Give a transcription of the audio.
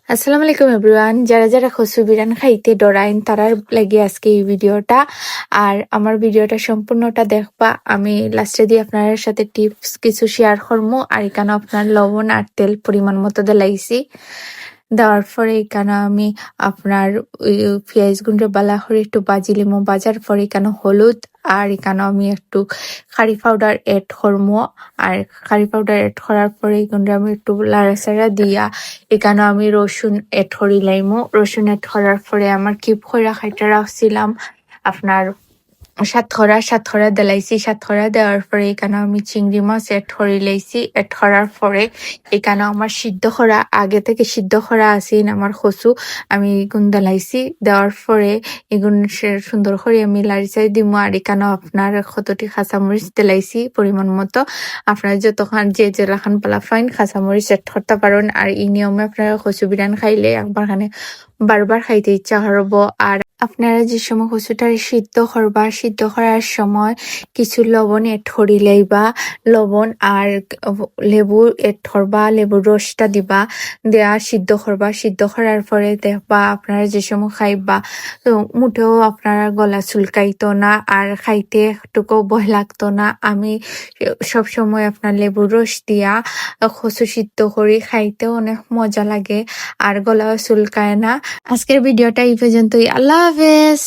আসসালামু আলাইকুম এভরিওয়ান, যারা যারা কচু বিরান খাইতে ডরাইন তারার লাগে আজকে এই ভিডিওটা। আর আমার ভিডিওটা সম্পূর্ণটা দেখবা, আমি লাস্টে দিয়ে আপনার সাথে টিপস কিছু শেয়ার করবো। আর এখানে আপনার লবণ আর তেল পরিমাণ মতো দিলাইছি। দেওয়ার পরে এখানে আমি আপনার পেঁয়াজ গুঁড়ো বালা করে একটু বাজি লিমো, বাজার পরে এখানে হলুদ আর এখানে আমি একটু কারি পাউডার এড করবো। আর কারি পাউডার এড করার পরে এখানে আমি একটু লাড়াচাড়া দিয়া এখানে আমি রসুন এড করি লাইমো। রসুন এড করার পরে আমার কিপ করে খাইটা রাখছিলাম আপনার সাতখরা দিলাইছি। সাতখরা দেওয়ার পরে এখানে আমি চিংড়ি মাছ এড করে লাইছি। এড করার পরে এখানে আমার সিদ্ধ করা আগে থেকে সিদ্ধ করা আছেন আমার কচু, আমি এগুন দিলাইছি। দেওয়ার পরে এগুন সুন্দর করে আমি লাড়িচাই দিব। আর এখানে আপনার কতটি কাঁচামরিচ দিলাইছি পরিমাণ মতো। আপনারা যতক্ষণ যে যেরকম পালা ফাইন কাঁচামরিচ এড করতে পারেন। আর এই নিয়মে আপনারা কচু বিরান খাইলে একবার খানে বারবার খাইতে ইচ্ছা করব। আর আপনারা যে সময় কচুটা সিদ্ধ করবা, সিদ্ধ করার সময় কিছু লবণ এড করিলেই বা লবণ আর লেবু এড করবা, লেবুর রসটা দিবা, দেয়া সিদ্ধ করবা। সিদ্ধ করার পরে দেখবা আপনারা যে সময় খাইবা তো মুঠেও আপনারা গলা চুলকাইতো না আর খাইতে একটুকু ভয় লাগতো না। আমি সব সময় আপনার লেবুর রস দিয়া কচু সিদ্ধ করি, খাইতেও অনেক মজা লাগে আর গলাও চুলকায় না। আজকের ভিডিওটা এই পর্যন্তই। আল্লাহ হাফেজ।